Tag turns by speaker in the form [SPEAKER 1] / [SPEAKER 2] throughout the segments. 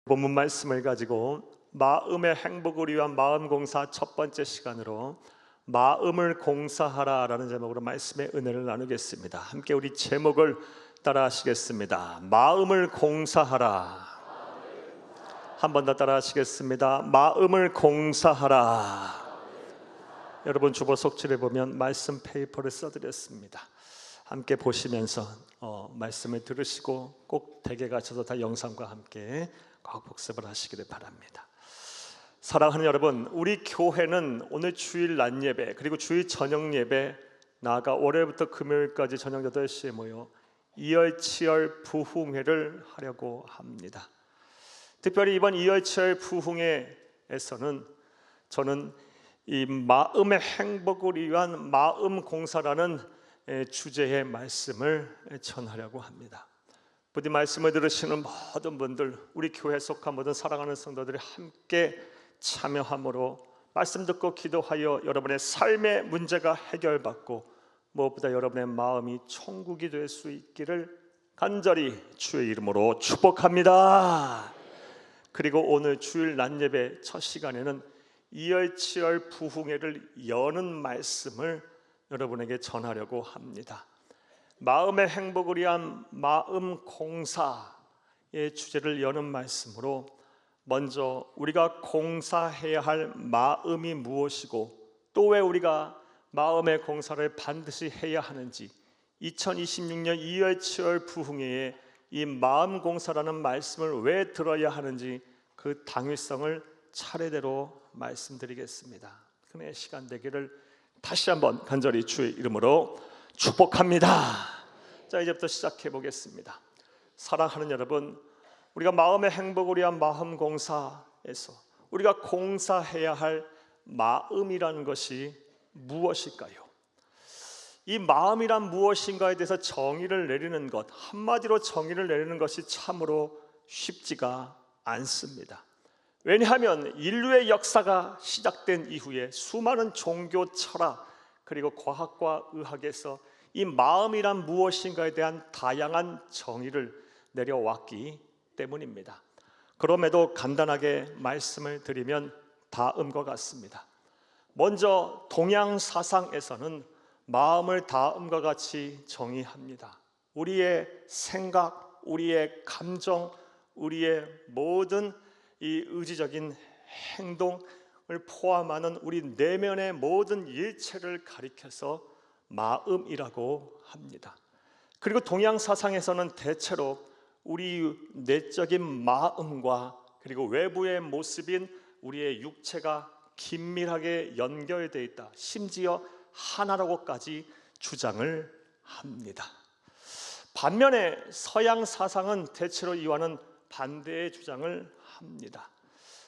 [SPEAKER 1] 본문 말씀을 가지고 마음의 행복을 위한 마음공사 첫 번째 시간으로 마음을 공사하라라는 제목으로 말씀의 은혜를 나누겠습니다. 함께 우리 제목을 따라 하시겠습니다. 마음을 공사하라. 한 번 더 따라 하시겠습니다. 마음을 공사하라. 여러분 주보 속지를 보면 말씀 페이퍼를 써드렸습니다. 함께 보시면서 말씀을 들으시고 꼭 댁에 가셔서 다 영상과 함께 꼭 복습을 하시기를 바랍니다. 사랑하는 여러분, 우리 교회는 오늘 주일 낮 예배 그리고 주일 저녁 예배, 나아가 월요일부터 금요일까지 저녁 8시에 모여 이열치열 부흥회를 하려고 합니다. 특별히 이번 이열치열 부흥회에서는 저는 이 마음의 행복을 위한 마음 공사라는 주제의 말씀을 전하려고 합니다. 부디 말씀을 들으시는 모든 분들, 우리 교회에 속한 모든 사랑하는 성도들이 함께 참여함으로 말씀 듣고 기도하여 여러분의 삶의 문제가 해결받고 무엇보다 여러분의 마음이 천국이 될 수 있기를 간절히 주의 이름으로 축복합니다. 그리고 오늘 주일 낮 예배 첫 시간에는 이열치열 부흥회를 여는 말씀을 여러분에게 전하려고 합니다. 마음의 행복을 위한 마음 공사의 주제를 여는 말씀으로, 먼저 우리가 공사해야 할 마음이 무엇이고 또 왜 우리가 마음의 공사를 반드시 해야 하는지, 2026년 이열치열 부흥회에 이 마음 공사라는 말씀을 왜 들어야 하는지 그 당위성을 차례대로 말씀드리겠습니다. 그의 시간 되기를 다시 한번 간절히 주의 이름으로 축복합니다. 자, 이제부터 시작해 보겠습니다. 사랑하는 여러분, 우리가 마음의 행복을 위한 마음 공사에서 우리가 공사해야 할 마음이라는 것이 무엇일까요? 이 마음이란 무엇인가에 대해서 정의를 내리는 것, 한마디로 정의를 내리는 것이 참으로 쉽지가 않습니다. 왜냐하면 인류의 역사가 시작된 이후에 수많은 종교, 철학 그리고 과학과 의학에서 이 마음이란 무엇인가에 대한 다양한 정의를 내려왔기 때문입니다. 그럼에도 간단하게 말씀을 드리면 다음과 같습니다. 먼저 동양 사상에서는 마음을 다음과 같이 정의합니다. 우리의 생각, 우리의 감정, 우리의 모든 이 의지적인 행동을 포함하는 우리 내면의 모든 일체를 가리켜서 마음이라고 합니다. 그리고 동양 사상에서는 대체로 우리 내적인 마음과 그리고 외부의 모습인 우리의 육체가 긴밀하게 연결되어 있다, 심지어 하나라고까지 주장을 합니다. 반면에 서양 사상은 대체로 이와는 반대의 주장을 합니다.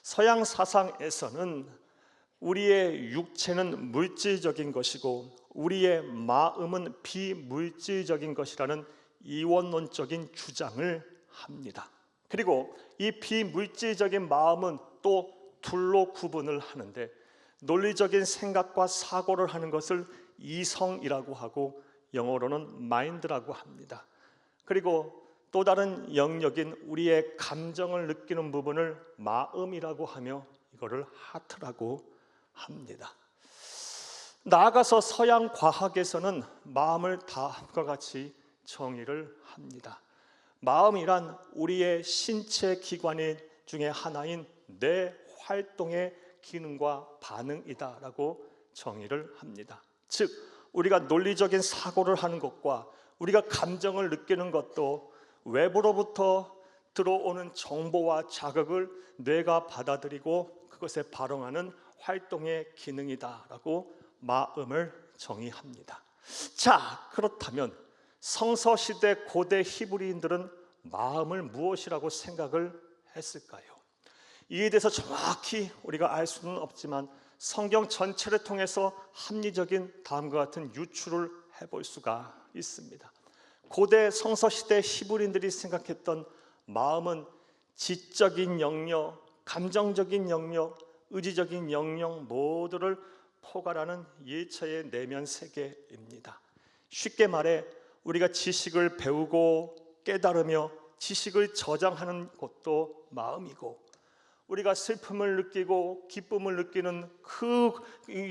[SPEAKER 1] 서양 사상에서는 우리의 육체는 물질적인 것이고 우리의 마음은 비물질적인 것이라는 이원론적인 주장을 합니다. 그리고 이 비물질적인 마음은 또 둘로 구분을 하는데, 논리적인 생각과 사고를 하는 것을 이성이라고 하고 영어로는 마인드라고 합니다. 그리고 또 다른 영역인 우리의 감정을 느끼는 부분을 마음이라고 하며 이거를 하트라고 합니다. 나아가서 서양 과학에서는 마음을 다음과 같이 정의를 합니다. 마음이란 우리의 신체 기관 중에 하나인 뇌 활동의 기능과 반응이다라고 정의를 합니다. 즉, 우리가 논리적인 사고를 하는 것과 우리가 감정을 느끼는 것도 외부로부터 들어오는 정보와 자극을 뇌가 받아들이고 그것에 반응하는 활동의 기능이다라고 마음을 정의합니다. 자, 그렇다면 성서시대 고대 히브리인들은 마음을 무엇이라고 생각을 했을까요? 이에 대해서 정확히 우리가 알 수는 없지만 성경 전체를 통해서 합리적인 다음과 같은 유추를 해볼 수가 있습니다. 고대 성서시대 히브리인들이 생각했던 마음은 지적인 영역, 감정적인 영역, 의지적인 영역 모두를 포괄하는 일체의 내면 세계입니다. 쉽게 말해 우리가 지식을 배우고 깨달으며 지식을 저장하는 곳도 마음이고, 우리가 슬픔을 느끼고 기쁨을 느끼는 그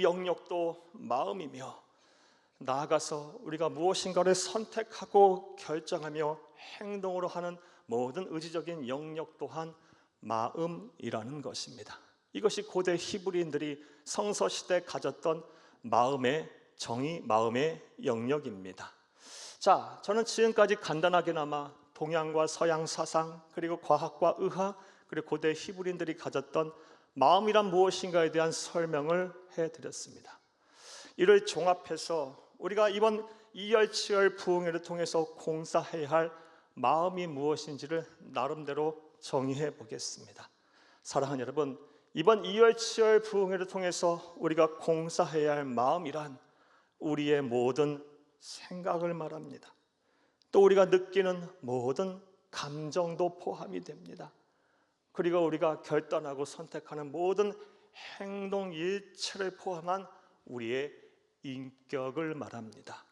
[SPEAKER 1] 영역도 마음이며, 나아가서 우리가 무엇인가를 선택하고 결정하며 행동으로 하는 모든 의지적인 영역 또한 마음이라는 것입니다. 이것이 고대 히브리인들이 성서시대에 가졌던 마음의 정의, 마음의 영역입니다. 자, 저는 지금까지 간단하게나마 동양과 서양 사상, 그리고 과학과 의학, 그리고 고대 히브리인들이 가졌던 마음이란 무엇인가에 대한 설명을 해드렸습니다. 이를 종합해서 우리가 이번 이열치열 부흥회를 통해서 공사해야 할 마음이 무엇인지를 나름대로 정의해 보겠습니다. 사랑하는 여러분, 이번 이열치열 부흥회를 통해서 우리가 공사해야 할 마음이란 우리의 모든 생각을 말합니다. 또 우리가 느끼는 모든 감정도 포함이 됩니다. 그리고 우리가 결단하고 선택하는 모든 행동 일체를 포함한 우리의 인격을 말합니다.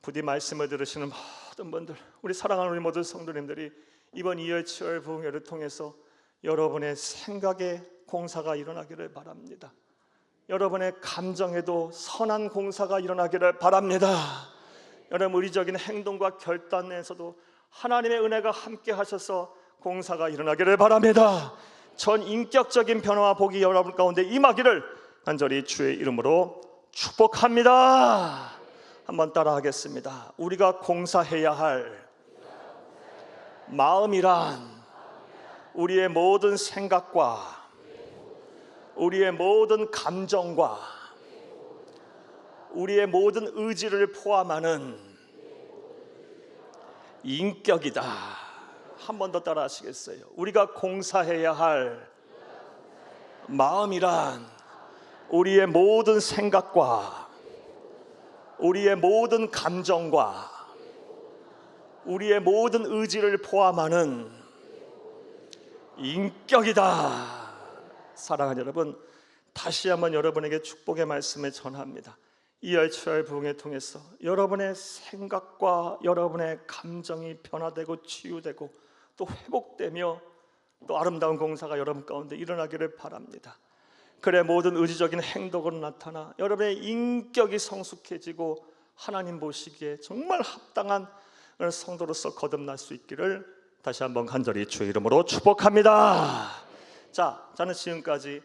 [SPEAKER 1] 부디 말씀을 들으시는 모든 분들, 우리 사랑하는 우리 모든 성도님들이 이번 이열치열 부흥회를 통해서 여러분의 생각에 공사가 일어나기를 바랍니다. 여러분의 감정에도 선한 공사가 일어나기를 바랍니다. 여러분 의리적인 행동과 결단에서도 하나님의 은혜가 함께 하셔서 공사가 일어나기를 바랍니다. 전 인격적인 변화와 복이 여러분 가운데 임하기를 간절히 주의 이름으로 축복합니다. 한번 따라 하겠습니다. 우리가 공사해야 할 마음이란 우리의 모든 생각과 우리의 모든 감정과 우리의 모든 의지를 포함하는 인격이다. 한 번 더 따라 하시겠어요? 우리가 공사해야 할 마음이란 우리의 모든 생각과 우리의 모든 감정과 우리의 모든 의지를 포함하는 인격이다. 사랑하는 여러분, 다시 한번 여러분에게 축복의 말씀을 전합니다. 이열치열 부흥회 통해서 여러분의 생각과 여러분의 감정이 변화되고 치유되고 또 회복되며 또 아름다운 공사가 여러분 가운데 일어나기를 바랍니다. 그래 모든 의지적인 행동으로 나타나 여러분의 인격이 성숙해지고 하나님 보시기에 정말 합당한 성도로서 거듭날 수 있기를 다시 한번 간절히 주의 이름으로 축복합니다. 자, 저는 지금까지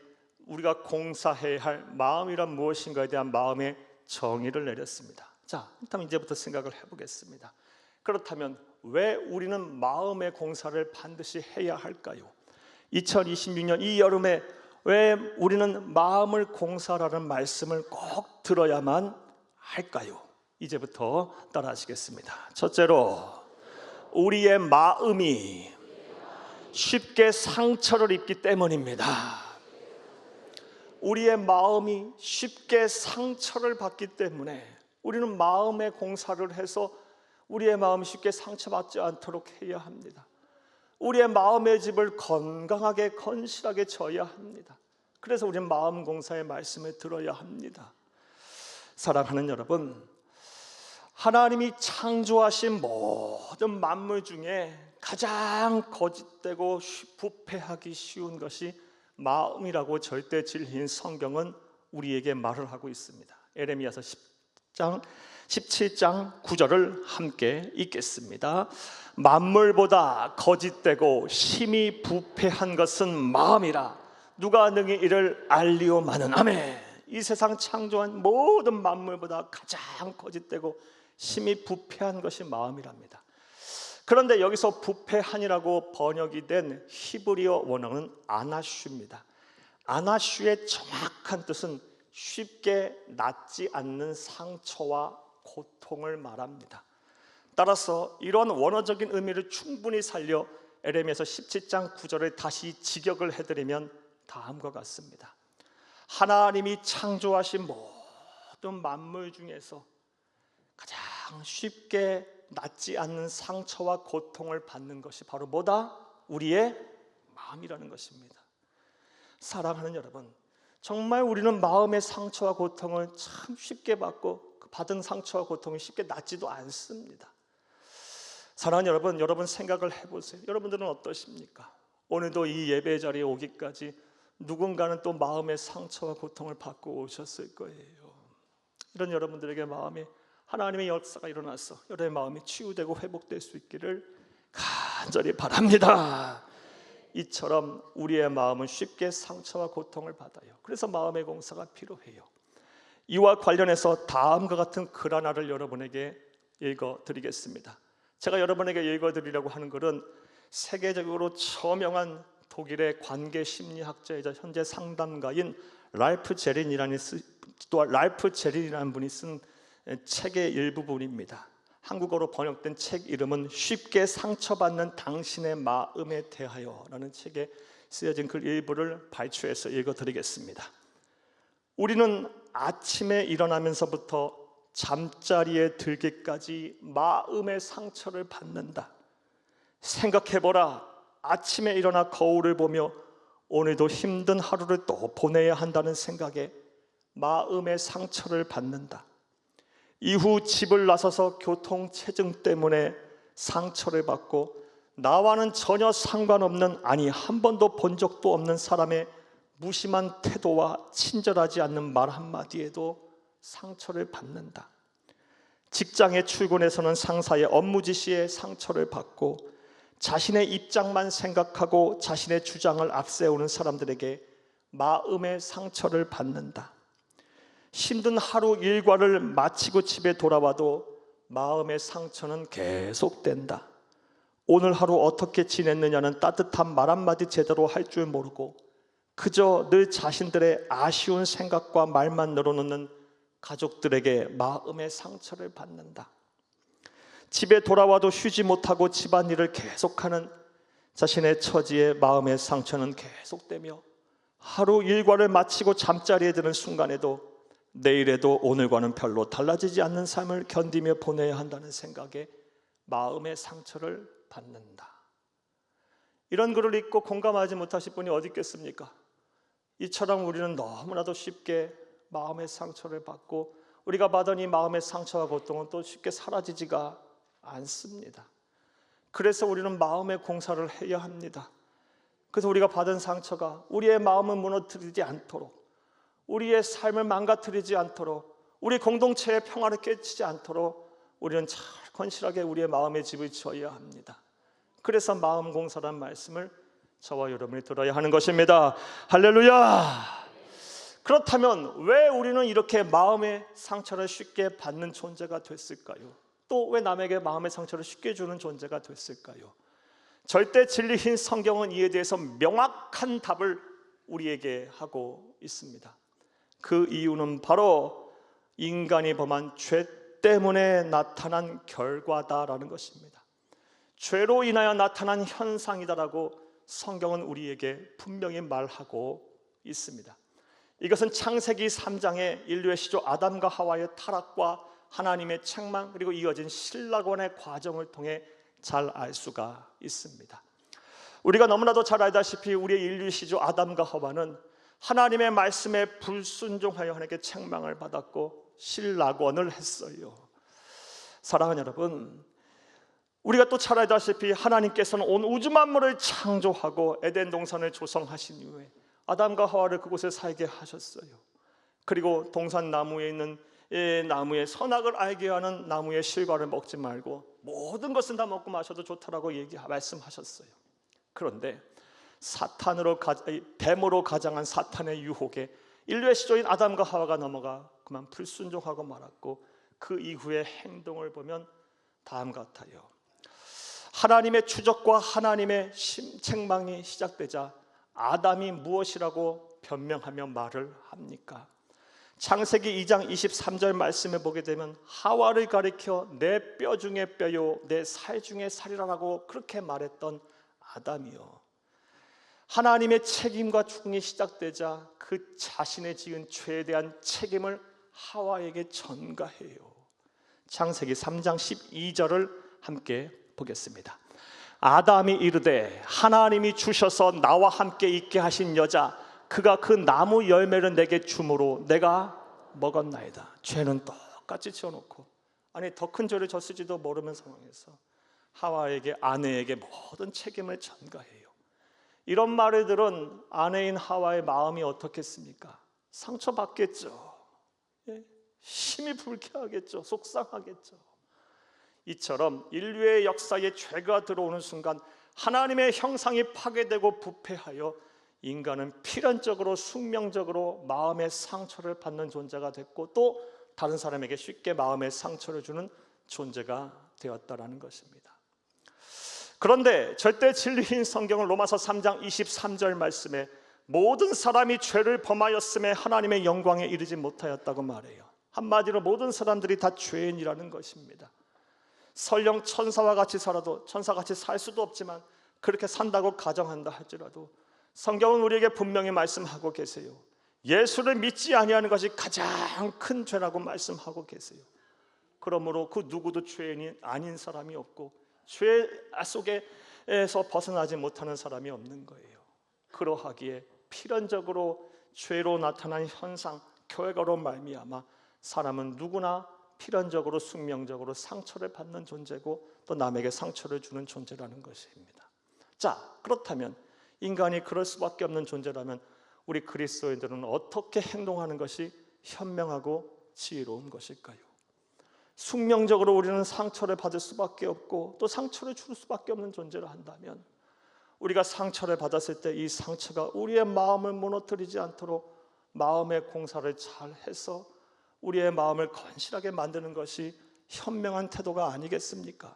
[SPEAKER 1] 우리가 공사해야 할 마음이란 무엇인가에 대한 마음의 정의를 내렸습니다. 자, 일단 이제부터 생각을 해보겠습니다. 그렇다면 왜 우리는 마음의 공사를 반드시 해야 할까요? 2026년 이 여름에 왜 우리는 마음을 공사라는 말씀을 꼭 들어야만 할까요? 이제부터 따라 하시겠습니다. 첫째로, 우리의 마음이 쉽게 상처를 입기 때문입니다. 우리의 마음이 쉽게 상처를 받기 때문에 우리는 마음의 공사를 해서 우리의 마음이 쉽게 상처받지 않도록 해야 합니다. 우리의 마음의 집을 건강하게 건실하게 져야 합니다. 그래서 우리는 마음 공사의 말씀을 들어야 합니다. 사랑하는 여러분, 하나님이 창조하신 모든 만물 중에 가장 거짓되고 부패하기 쉬운 것이 마음이라고 절대 진리인 성경은 우리에게 말을 하고 있습니다. 에레미야서 17장 9절을 함께 읽겠습니다. 만물보다 거짓되고 심히 부패한 것은 마음이라 누가 능히 이를 알리오마는. 아멘. 이 세상 창조한 모든 만물보다 가장 거짓되고 심히 부패한 것이 마음이랍니다. 그런데 여기서 부패한이라고 번역이 된 히브리어 원어는 아나슈입니다. 아나슈의 정확한 뜻은 쉽게 낫지 않는 상처와 고통을 말합니다. 따라서 이런 원어적인 의미를 충분히 살려 에레미야서 17장 9절을 다시 직역을 해드리면 다음과 같습니다. 하나님이 창조하신 모든 만물 중에서 가장 쉽게 낫지 않는 상처와 고통을 받는 것이 바로 뭐다? 우리의 마음이라는 것입니다. 사랑하는 여러분, 정말 우리는 마음의 상처와 고통을 참 쉽게 받고 그 받은 상처와 고통이 쉽게 낫지도 않습니다. 사랑하는 여러분, 여러분 생각을 해보세요. 여러분들은 어떠십니까? 오늘도 이 예배 자리에 오기까지 누군가는 또 마음의 상처와 고통을 받고 오셨을 거예요. 이런 여러분들에게 마음에 하나님의 역사가 일어나서 여러분의 마음이 치유되고 회복될 수 있기를 간절히 바랍니다. 이처럼 우리의 마음은 쉽게 상처와 고통을 받아요. 그래서 마음의 공사가 필요해요. 이와 관련해서 다음과 같은 글 하나를 여러분에게 읽어드리겠습니다. 제가 여러분에게 읽어드리려고 하는 글은 세계적으로 저명한 독일의 관계 심리학자이자 현재 상담가인 랄프 제린이라는 분이 쓴 책의 일부분입니다. 한국어로 번역된 책 이름은 쉽게 상처받는 당신의 마음에 대하여라는 책에 쓰여진 글 일부를 발췌해서 읽어드리겠습니다. 우리는 아침에 일어나면서부터 잠자리에 들기까지 마음의 상처를 받는다. 생각해보라. 아침에 일어나 거울을 보며 오늘도 힘든 하루를 또 보내야 한다는 생각에 마음의 상처를 받는다. 이후 집을 나서서 교통체증 때문에 상처를 받고 나와는 전혀 상관없는, 아니 한 번도 본 적도 없는 사람의 무심한 태도와 친절하지 않는 말 한마디에도 상처를 받는다. 직장에 출근해서는 상사의 업무 지시에 상처를 받고 자신의 입장만 생각하고 자신의 주장을 앞세우는 사람들에게 마음의 상처를 받는다. 힘든 하루 일과를 마치고 집에 돌아와도 마음의 상처는 계속된다. 오늘 하루 어떻게 지냈느냐는 따뜻한 말 한마디 제대로 할 줄 모르고 그저 늘 자신들의 아쉬운 생각과 말만 늘어놓는 가족들에게 마음의 상처를 받는다. 집에 돌아와도 쉬지 못하고 집안일을 계속하는 자신의 처지에 마음의 상처는 계속되며 하루 일과를 마치고 잠자리에 드는 순간에도 내일에도 오늘과는 별로 달라지지 않는 삶을 견디며 보내야 한다는 생각에 마음의 상처를 받는다. 이런 글을 읽고 공감하지 못하실 분이 어디 있겠습니까? 이처럼 우리는 너무나도 쉽게 마음의 상처를 받고 우리가 받은 이 마음의 상처와 고통은 또 쉽게 사라지지가 않습니다. 그래서 우리는 마음의 공사를 해야 합니다. 그래서 우리가 받은 상처가 우리의 마음을 무너뜨리지 않도록, 우리의 삶을 망가뜨리지 않도록, 우리 공동체의 평화를 깨치지 않도록 우리는 잘 건실하게 우리의 마음의 집을 지어야 합니다. 그래서 마음 공사란 말씀을 저와 여러분이 들어야 하는 것입니다. 할렐루야! 그렇다면 왜 우리는 이렇게 마음의 상처를 쉽게 받는 존재가 됐을까요? 또 왜 남에게 마음의 상처를 쉽게 주는 존재가 됐을까요? 절대 진리인 성경은 이에 대해서 명확한 답을 우리에게 하고 있습니다. 그 이유는 바로 인간이 범한 죄 때문에 나타난 결과다라는 것입니다. 죄로 인하여 나타난 현상이다라고 성경은 우리에게 분명히 말하고 있습니다. 이것은 창세기 3장의 인류의 시조 아담과 하와의 타락과 하나님의 책망 그리고 이어진 신라권의 과정을 통해 잘 알 수가 있습니다. 우리가 너무나도 잘 알다시피 우리의 인류 시조 아담과 하와는 하나님의 말씀에 불순종하여 하나님께 책망을 받았고 신라권을 했어요. 사랑하는 여러분, 우리가 또 잘 알다시피 하나님께서는 온 우주 만물을 창조하고 에덴 동산을 조성하신 이후에 아담과 하와를 그곳에 살게 하셨어요. 그리고 동산 나무에 있는 나무의 선악을 알게 하는 나무의 실과를 먹지 말고 모든 것은 다 먹고 마셔도 좋다라고 말씀하셨어요. 그런데 뱀으로 가장한 사탄의 유혹에 인류의 시조인 아담과 하와가 넘어가 그만 불순종하고 말았고 그 이후의 행동을 보면 다음 같아요. 하나님의 추적과 하나님의 책망이 시작되자 아담이 무엇이라고 변명하며 말을 합니까? 창세기 2장 23절 말씀을 보게 되면 하와를 가리켜 내 뼈 중에 뼈요 내 살 중에 살이라고 그렇게 말했던 아담이요, 하나님의 책임과 죽음이 시작되자 그 자신의 지은 죄에 대한 책임을 하와에게 전가해요. 창세기 3장 12절을 함께 보겠습니다. 아담이 이르되 하나님이 주셔서 나와 함께 있게 하신 여자 그가 그 나무 열매를 내게 주므로 내가 먹었나이다. 죄는 똑같이 지어놓고, 아니 더 큰 죄를 졌을지도 모르는 상황에서 하와에게, 아내에게 모든 책임을 전가해요. 이런 말을 들은 아내인 하와의 마음이 어떻겠습니까? 상처받겠죠. 예? 심히 불쾌하겠죠. 속상하겠죠. 이처럼 인류의 역사에 죄가 들어오는 순간 하나님의 형상이 파괴되고 부패하여 인간은 필연적으로 숙명적으로 마음의 상처를 받는 존재가 됐고, 또 다른 사람에게 쉽게 마음의 상처를 주는 존재가 되었다라는 것입니다. 그런데 절대 진리인 성경은 로마서 3장 23절 말씀에 모든 사람이 죄를 범하였음에 하나님의 영광에 이르지 못하였다고 말해요. 한마디로 모든 사람들이 다 죄인이라는 것입니다. 설령 천사와 같이 살아도, 천사같이 살 수도 없지만 그렇게 산다고 가정한다 할지라도 성경은 우리에게 분명히 말씀하고 계세요. 예수를 믿지 아니하는 것이 가장 큰 죄라고 말씀하고 계세요. 그러므로 그 누구도 죄인이 아닌 사람이 없고 죄 속에서 벗어나지 못하는 사람이 없는 거예요. 그러하기에 필연적으로 죄로 나타난 현상, 결과로 말미암아 사람은 누구나 필연적으로 숙명적으로 상처를 받는 존재고 또 남에게 상처를 주는 존재라는 것입니다. 자, 그렇다면 인간이 그럴 수밖에 없는 존재라면 우리 그리스도인들은 어떻게 행동하는 것이 현명하고 지혜로운 것일까요? 숙명적으로 우리는 상처를 받을 수밖에 없고 또 상처를 줄 수밖에 없는 존재라 한다면, 우리가 상처를 받았을 때 이 상처가 우리의 마음을 무너뜨리지 않도록 마음의 공사를 잘 해서 우리의 마음을 건실하게 만드는 것이 현명한 태도가 아니겠습니까?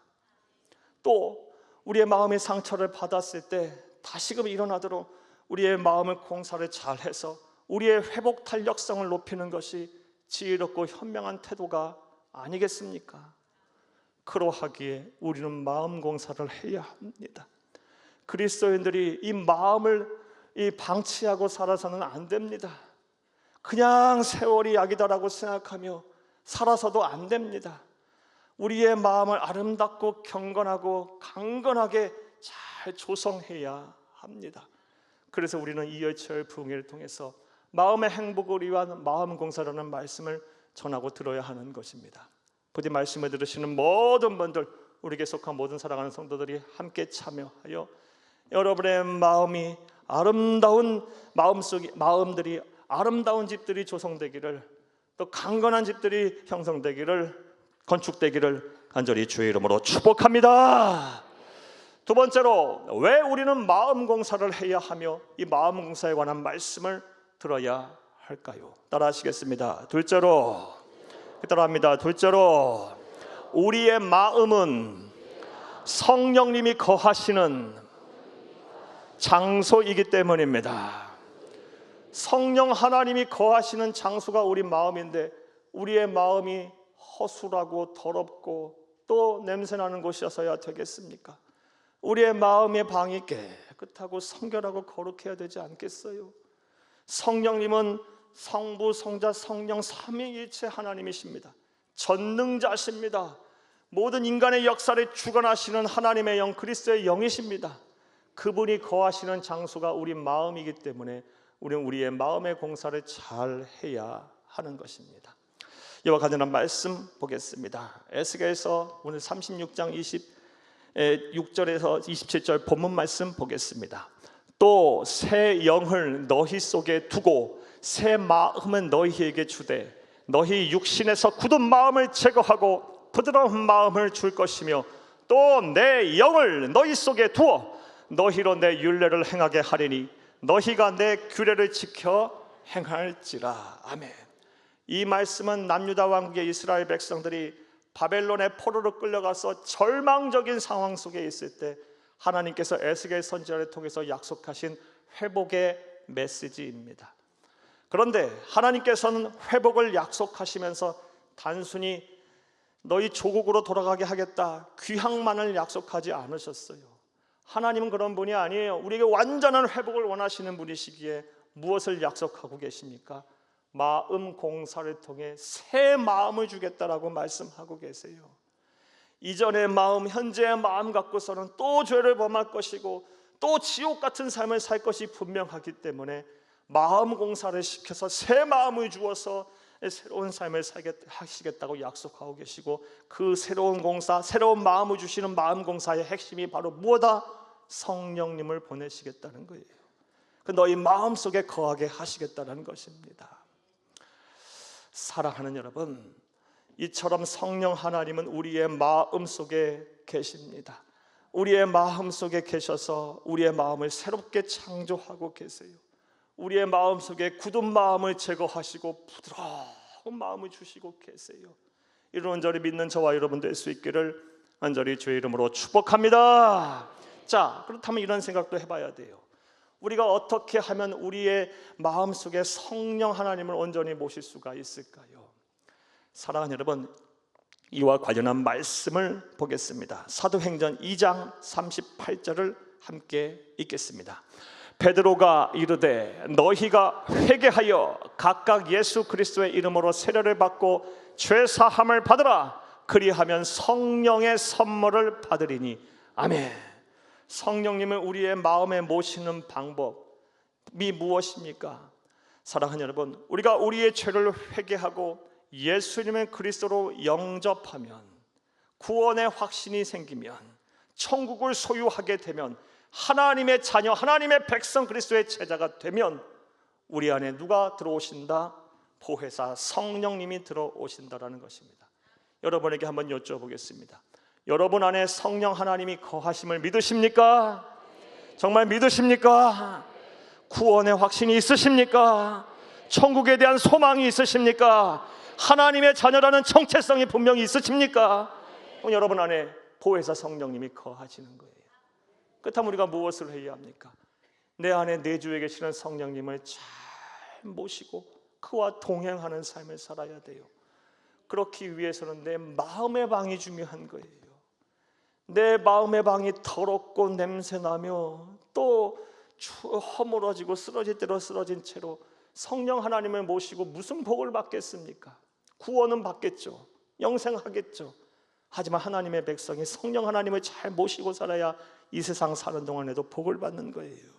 [SPEAKER 1] 또 우리의 마음이 상처를 받았을 때 다시금 일어나도록 우리의 마음을 공사를 잘 해서 우리의 회복 탄력성을 높이는 것이 지혜롭고 현명한 태도가 아니겠습니까? 그러하기에 우리는 마음 공사를 해야 합니다. 그리스도인들이 이 마음을 방치하고 살아서는 안 됩니다. 그냥 세월이 약이다라고 생각하며 살아서도 안 됩니다. 우리의 마음을 아름답고 경건하고 강건하게 잘 조성해야 합니다. 그래서 우리는 이열치열 부흥회를 통해서 마음의 행복을 위한 마음 공사라는 말씀을 전하고 들어야 하는 것입니다. 부디 말씀을 들으시는 모든 분들, 우리에게 속한 모든 사랑하는 성도들이 함께 참여하여 여러분의 마음이 아름다운 마음들이 아름다운 집들이 조성되기를, 또 강건한 집들이 형성되기를, 건축되기를 간절히 주의 이름으로 축복합니다. 두 번째로, 왜 우리는 마음 공사를 해야 하며 이 마음 공사에 관한 말씀을 들어야 할까요? 따라 하시겠습니다. 둘째로, 따라합니다. 둘째로, 우리의 마음은 성령님이 거하시는 장소이기 때문입니다. 성령 하나님이 거하시는 장소가 우리 마음인데, 우리의 마음이 허술하고 더럽고 또 냄새나는 곳이어서야 되겠습니까? 우리의 마음의 방이 깨끗하고 성결하고 거룩해야 되지 않겠어요? 성령님은 성부, 성자, 성령 삼위일체 하나님이십니다. 전능자십니다. 모든 인간의 역사를 주관하시는 하나님의 영, 그리스도의 영이십니다. 그분이 거하시는 장소가 우리 마음이기 때문에 우리는 우리의 마음의 공사를 잘 해야 하는 것입니다. 이와 관련한 말씀 보겠습니다. 에스겔서 오늘 36장 26절에서 27절 본문 말씀 보겠습니다. 또 새 영을 너희 속에 두고 새 마음은 너희에게 주되 너희 육신에서 굳은 마음을 제거하고 부드러운 마음을 줄 것이며 또 내 영을 너희 속에 두어 너희로 내 율례를 행하게 하리니 너희가 내 규례를 지켜 행할지라. 아멘. 이 말씀은 남유다 왕국의 이스라엘 백성들이 바벨론의 포로로 끌려가서 절망적인 상황 속에 있을 때 하나님께서 에스겔 선지자를 통해서 약속하신 회복의 메시지입니다. 그런데 하나님께서는 회복을 약속하시면서 단순히 너희 조국으로 돌아가게 하겠다, 귀향만을 약속하지 않으셨어요. 하나님은 그런 분이 아니에요. 우리에게 완전한 회복을 원하시는 분이시기에 무엇을 약속하고 계십니까? 마음 공사를 통해 새 마음을 주겠다라고 말씀하고 계세요. 이전의 마음, 현재의 마음 갖고서는 또 죄를 범할 것이고 또 지옥 같은 삶을 살 것이 분명하기 때문에 마음 공사를 시켜서 새 마음을 주어서 새로운 삶을 하시겠다고 약속하고 계시고, 그 새로운 공사, 새로운 마음을 주시는 마음 공사의 핵심이 바로 무엇이다? 성령님을 보내시겠다는 거예요. 그 너희 마음속에 거하게 하시겠다는 것입니다. 사랑하는 여러분, 이처럼 성령 하나님은 우리의 마음속에 계십니다. 우리의 마음속에 계셔서 우리의 마음을 새롭게 창조하고 계세요. 우리의 마음속에 굳은 마음을 제거하시고 부드러운 마음을 주시고 계세요. 이를 온전히 믿는 저와 여러분 될 수 있기를 간절히 주의 이름으로 축복합니다. 자, 그렇다면 이런 생각도 해봐야 돼요. 우리가 어떻게 하면 우리의 마음속에 성령 하나님을 온전히 모실 수가 있을까요? 사랑하는 여러분, 이와 관련한 말씀을 보겠습니다. 사도행전 2장 38절을 함께 읽겠습니다. 베드로가 이르되 너희가 회개하여 각각 예수 그리스도의 이름으로 세례를 받고 죄 사함을 받으라. 그리하면 성령의 선물을 받으리니. 아멘. 성령님을 우리의 마음에 모시는 방법이 무엇입니까? 사랑하는 여러분, 우리가 우리의 죄를 회개하고 예수님의 그리스도로 영접하면, 구원의 확신이 생기면, 천국을 소유하게 되면, 하나님의 자녀, 하나님의 백성, 그리스도의 제자가 되면 우리 안에 누가 들어오신다? 보혜사 성령님이 들어오신다라는 것입니다. 여러분에게 한번 여쭤보겠습니다. 여러분 안에 성령 하나님이 거하심을 믿으십니까? 정말 믿으십니까? 구원의 확신이 있으십니까? 천국에 대한 소망이 있으십니까? 하나님의 자녀라는 정체성이 분명히 있으십니까? 여러분 안에 보혜사 성령님이 거하시는 거예요. 그렇다면 우리가 무엇을 해야 합니까? 내 안에 내주에 계시는 성령님을 잘 모시고 그와 동행하는 삶을 살아야 돼요. 그렇기 위해서는 내 마음의 방이 중요한 거예요. 내 마음의 방이 더럽고 냄새나며 또 허물어지고 쓰러질 대로 쓰러진 채로 성령 하나님을 모시고 무슨 복을 받겠습니까? 구원은 받겠죠. 영생하겠죠. 하지만 하나님의 백성이 성령 하나님을 잘 모시고 살아야 이 세상 사는 동안에도 복을 받는 거예요.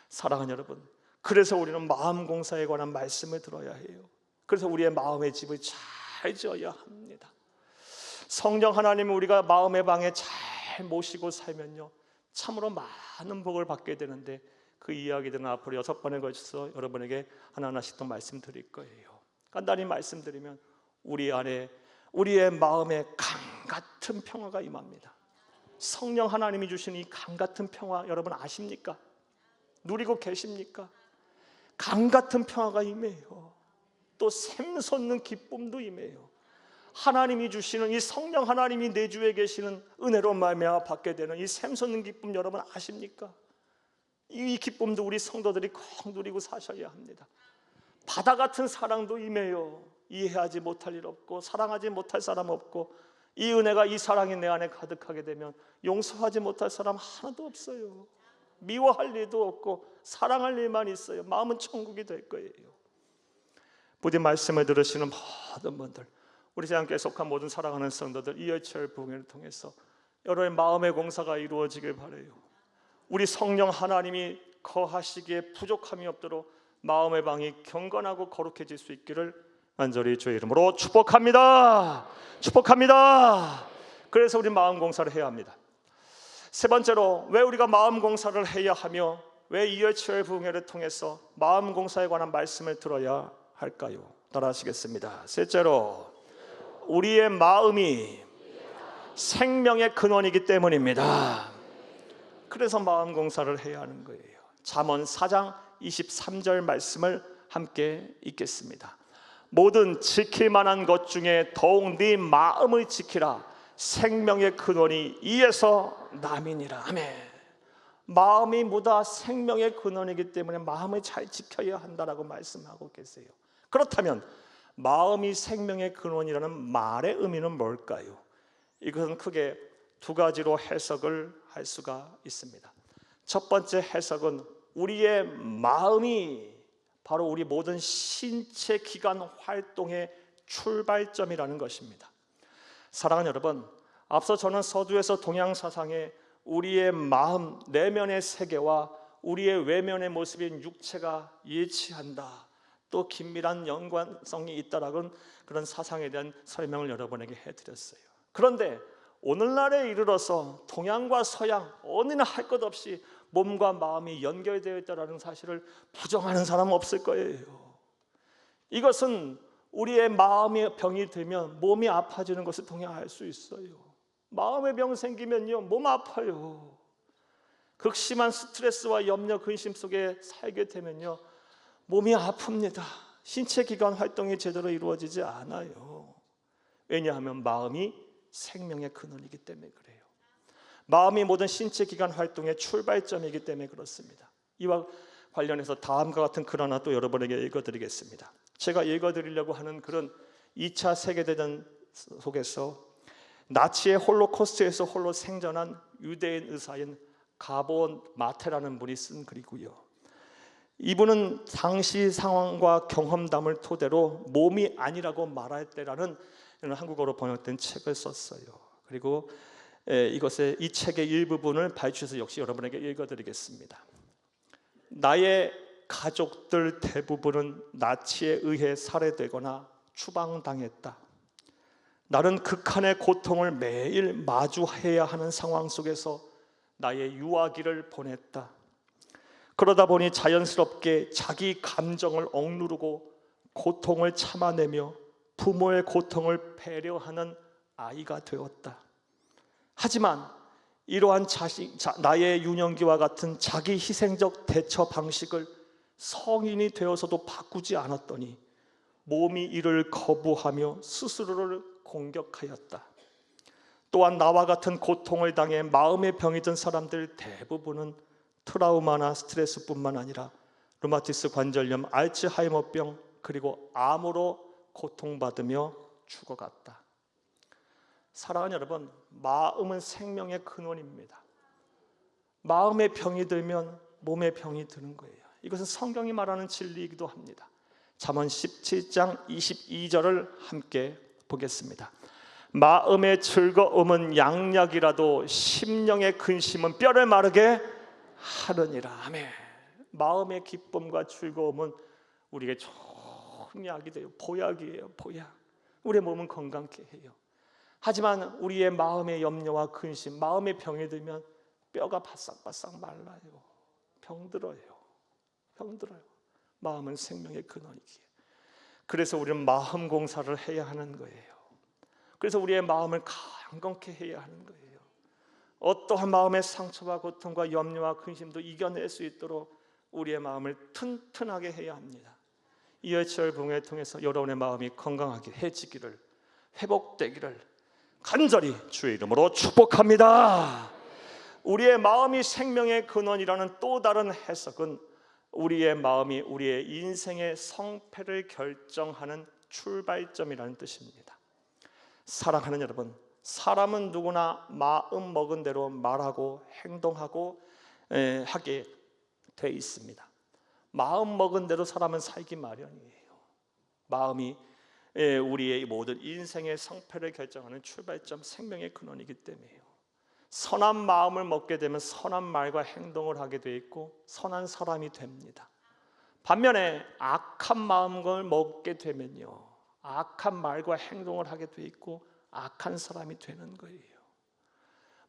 [SPEAKER 1] 사랑하는 여러분, 그래서 우리는 마음 공사에 관한 말씀을 들어야 해요. 그래서 우리의 마음의 집을 잘 지어야 합니다. 성령 하나님을 우리가 마음의 방에 잘 모시고 살면요, 참으로 많은 복을 받게 되는데, 그 이야기들은 앞으로 6번에 걸쳐서 여러분에게 하나하나씩 또 말씀드릴 거예요. 간단히 말씀드리면 우리 안에, 우리의 마음에 강같은 평화가 임합니다. 성령 하나님이 주신 이 강같은 평화 여러분 아십니까? 누리고 계십니까? 강같은 평화가 임해요. 또 샘솟는 기쁨도 임해요. 하나님이 주시는 이 성령 하나님이 내주에 계시는 은혜로 말미암아 받게 되는 이 샘솟는 기쁨 여러분 아십니까? 이 기쁨도 우리 성도들이 꼭 누리고 사셔야 합니다. 바다 같은 사랑도 임해요. 이해하지 못할 일 없고 사랑하지 못할 사람 없고, 이 은혜가, 이 사랑이 내 안에 가득하게 되면 용서하지 못할 사람 하나도 없어요. 미워할 일도 없고 사랑할 일만 있어요. 마음은 천국이 될 거예요. 부디 말씀을 들으시는 모든 분들, 우리 재단교회 속한 모든 사랑하는 성도들, 이 열철 부흥회를 통해서 여러분의 마음의 공사가 이루어지길 바라요. 우리 성령 하나님이 거하시기에 부족함이 없도록 마음의 방이 경건하고 거룩해질 수 있기를 간절히 주의 이름으로 축복합니다. 축복합니다. 그래서 우리 마음 공사를 해야 합니다. 세 번째로, 왜 우리가 마음 공사를 해야 하며 왜 이열치열 부흥회를 통해서 마음 공사에 관한 말씀을 들어야 할까요? 따라하시겠습니다. 셋째로, 우리의 마음이 생명의 근원이기 때문입니다. 그래서 마음 공사를 해야 하는 거예요. 잠언 4장 23절 말씀을 함께 읽겠습니다. 모든 지킬 만한 것 중에 더욱 네 마음을 지키라. 생명의 근원이 이에서 남이니라. 아멘. 마음이 뭐다? 생명의 근원이기 때문에 마음을 잘 지켜야 한다라고 말씀하고 계세요. 그렇다면 마음이 생명의 근원이라는 말의 의미는 뭘까요? 이것은 크게 두 가지로 해석을 할 수가 있습니다. 첫 번째 해석은 우리의 마음이 바로 우리 모든 신체 기관 활동의 출발점이라는 것입니다. 사랑하는 여러분, 앞서 저는 서두에서 동양 사상에 우리의 마음, 내면의 세계와 우리의 외면의 모습인 육체가 일치한다, 또 긴밀한 연관성이 있다라는 그런 사상에 대한 설명을 여러분에게 해드렸어요. 그런데 오늘날에 이르러서 동양과 서양 어느나 할 것 없이 몸과 마음이 연결되어 있다는 사실을 부정하는 사람은 없을 거예요. 이것은 우리의 마음의 병이 들면 몸이 아파지는 것을 통해 알 수 있어요. 마음의 병 생기면요, 몸 아파요. 극심한 스트레스와 염려, 근심 속에 살게 되면요, 몸이 아픕니다. 신체 기관 활동이 제대로 이루어지지 않아요. 왜냐하면 마음이 생명의 근원이기 때문에 그래요. 마음이 모든 신체 기관 활동의 출발점이기 때문에 그렇습니다. 이와 관련해서 다음과 같은 글 하나 또 여러분에게 읽어드리겠습니다. 제가 읽어드리려고 하는 글은 2차 세계대전 속에서 나치의 홀로코스트에서 홀로 생존한 유대인 의사인 가본 마테라는 분이 쓴 글이고요. 이분은 당시 상황과 경험담을 토대로 몸이 아니라고 말할 때라는 한국어로 번역된 책을 썼어요. 그리고 이 책의 일부분을 발췌해서 역시 여러분에게 읽어드리겠습니다. 나의 가족들 대부분은 나치에 의해 살해되거나 추방당했다. 나는 극한의 고통을 매일 마주해야 하는 상황 속에서 나의 유아기를 보냈다. 그러다 보니 자연스럽게 자기 감정을 억누르고 고통을 참아내며 부모의 고통을 배려하는 아이가 되었다. 하지만 이러한 나의 유년기와 같은 자기 희생적 대처 방식을 성인이 되어서도 바꾸지 않았더니 몸이 이를 거부하며 스스로를 공격하였다. 또한 나와 같은 고통을 당해 마음의 병이 든 사람들 대부분은 트라우마나 스트레스뿐만 아니라 류마티스 관절염, 알츠하이머병 그리고 암으로 고통받으며 죽어갔다. 사랑하는 여러분, 마음은 생명의 근원입니다. 마음의 병이 들면 몸의 병이 드는 거예요. 이것은 성경이 말하는 진리이기도 합니다. 잠언 17장 22절을 함께 보겠습니다. 마음의 즐거움은 양약이라도 심령의 근심은 뼈를 마르게 하느니라. 아멘. 마음의 기쁨과 즐거움은 우리에게 좋은 약이 돼요. 보약이에요. 보약. 우리의 몸은 건강케 해요. 하지만 우리의 마음의 염려와 근심, 마음의 병이 들면 뼈가 바싹바싹 말라요. 병들어요. 마음은 생명의 근원이기에. 그래서 우리는 마음 공사를 해야 하는 거예요. 그래서 우리의 마음을 강건케 해야 하는 거예요. 어떠한 마음의 상처와 고통과 염려와 근심도 이겨낼 수 있도록 우리의 마음을 튼튼하게 해야 합니다. 이 열철 부흥회 통해서 여러분의 마음이 건강하게 해지기를, 회복되기를 간절히 주의 이름으로 축복합니다. 우리의 마음이 생명의 근원이라는 또 다른 해석은 우리의 마음이 우리의 인생의 성패를 결정하는 출발점이라는 뜻입니다. 사랑하는 여러분, 사람은 누구나 마음 먹은 대로 말하고 행동하고 하게 돼 있습니다. 마음 먹은 대로 사람은 살기 마련이에요. 마음이 우리의 모든 인생의 성패를 결정하는 출발점, 생명의 근원이기 때문이에요. 선한 마음을 먹게 되면 선한 말과 행동을 하게 돼 있고 선한 사람이 됩니다. 반면에 악한 마음을 먹게 되면요, 악한 말과 행동을 하게 돼 있고 악한 사람이 되는 거예요.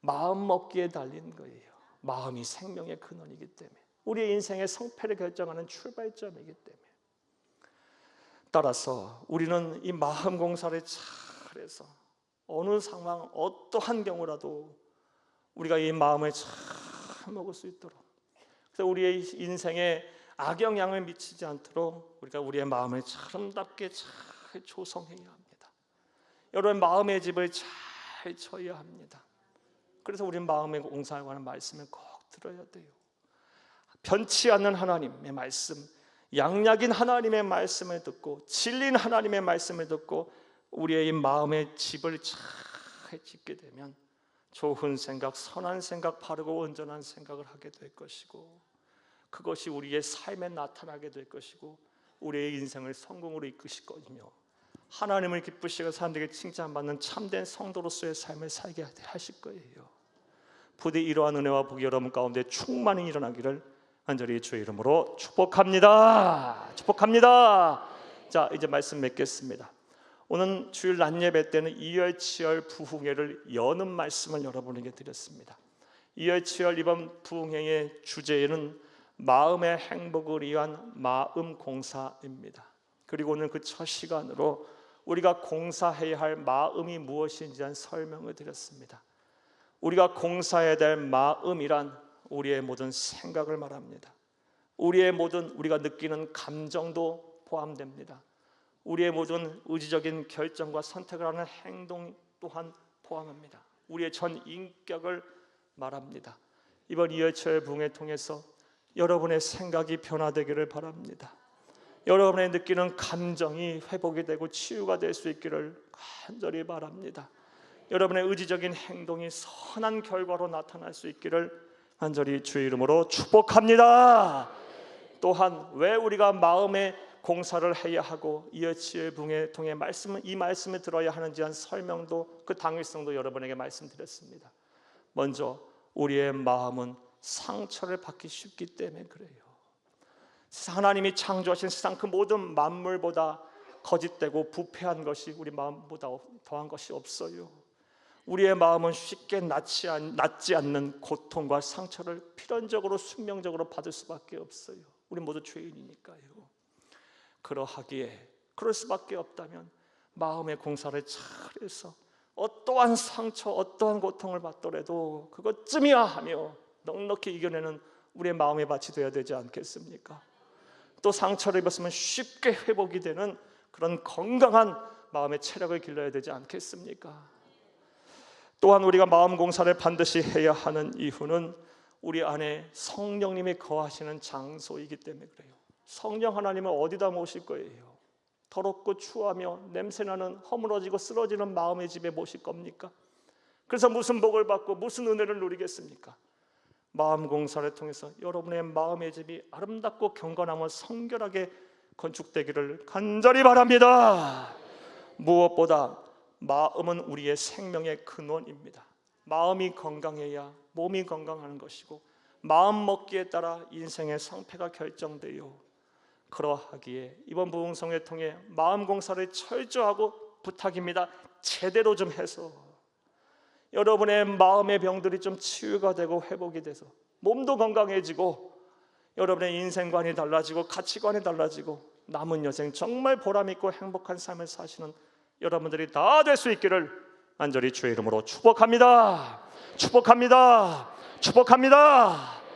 [SPEAKER 1] 마음 먹기에 달린 거예요. 마음이 생명의 근원이기 때문에, 우리의 인생의 성패를 결정하는 출발점이기 때문에, 따라서 우리는 이 마음 공사를 잘해서 어느 상황, 어떠한 경우라도 우리가 이 마음을 잘 먹을 수 있도록, 그래서 우리의 인생에 악영향을 미치지 않도록 우리가 우리의 마음을 아름답게 잘 조성해야 합니다. 여러분, 마음의 집을 잘 쳐야 합니다. 그래서 우리는 마음의 공사에 관한 말씀을 꼭 들어야 돼요. 변치 않는 하나님의 말씀, 양약인 하나님의 말씀을 듣고 진리인 하나님의 말씀을 듣고 우리의 이 마음의 집을 잘 짓게 되면 좋은 생각, 선한 생각, 바르고 온전한 생각을 하게 될 것이고, 그것이 우리의 삶에 나타나게 될 것이고 우리의 인생을 성공으로 이끄실 거며 하나님을 기쁘시고 사람들에게 칭찬받는 참된 성도로서의 삶을 살게 하실 거예요. 부디 이러한 은혜와 복이 여러분 가운데 충만히 일어나기를 간절히 주의 이름으로 축복합니다. 축복합니다. 자, 이제 말씀 맺겠습니다. 오늘 주일 낮 예배 때는 이열치열 부흥회를 여는 말씀을 여러분에게 드렸습니다. 이열치열 이번 부흥회의 주제는 마음의 행복을 위한 마음 공사입니다. 그리고 오늘 그 첫 시간으로 우리가 공사해야 할 마음이 무엇인지 한 설명을 드렸습니다. 우리가 공사해야 될 마음이란 우리의 모든 생각을 말합니다. 우리의 모든 우리가 느끼는 감정도 포함됩니다. 우리의 모든 의지적인 결정과 선택을 하는 행동 또한 포함합니다. 우리의 전 인격을 말합니다. 이번 이열치열 부흥회 통해서 여러분의 생각이 변화되기를 바랍니다. 여러분의 느끼는 감정이 회복이 되고 치유가 될 수 있기를 간절히 바랍니다. 여러분의 의지적인 행동이 선한 결과로 나타날 수 있기를 간절히 주의 이름으로 축복합니다. 또한 왜 우리가 마음의 공사를 해야 하고 이열치열 부흥회 통해 이 말씀을 들어야 하는지 한 설명도 그 당위성도 여러분에게 말씀드렸습니다. 먼저 우리의 마음은 상처를 받기 쉽기 때문에 그래요. 하나님이 창조하신 세상 그 모든 만물보다 거짓되고 부패한 것이 우리 마음보다 더한 것이 없어요. 우리의 마음은 쉽게 낫지 않는 고통과 상처를 필연적으로 숙명적으로 받을 수밖에 없어요. 우리 모두 죄인이니까요. 그러하기에 그럴 수밖에 없다면 마음의 공사를 잘해서 어떠한 상처, 어떠한 고통을 받더라도 그것쯤이야 하며 넉넉히 이겨내는 우리의 마음의 밭이 되어야 되지 않겠습니까? 또 상처를 입었으면 쉽게 회복이 되는 그런 건강한 마음의 체력을 길러야 되지 않겠습니까? 또한 우리가 마음 공사를 반드시 해야 하는 이유는 우리 안에 성령님이 거하시는 장소이기 때문에 그래요. 성령 하나님을 어디다 모실 거예요? 더럽고 추하며 냄새나는 허물어지고 쓰러지는 마음의 집에 모실 겁니까? 그래서 무슨 복을 받고 무슨 은혜를 누리겠습니까? 마음 공사를 통해서 여러분의 마음의 집이 아름답고 경건하며 성결하게 건축되기를 간절히 바랍니다. 무엇보다 마음은 우리의 생명의 근원입니다. 마음이 건강해야 몸이 건강하는 것이고 마음 먹기에 따라 인생의 상패가 결정돼요. 그러하기에 이번 부흥성회 통해 마음 공사를 철저하고 부탁입니다. 제대로 좀 해서 여러분의 마음의 병들이 좀 치유가 되고 회복이 돼서 몸도 건강해지고 여러분의 인생관이 달라지고 가치관이 달라지고 남은 여생 정말 보람있고 행복한 삶을 사시는 여러분들이 다 될 수 있기를 간절히 주의 이름으로 축복합니다. 축복합니다. 축복합니다.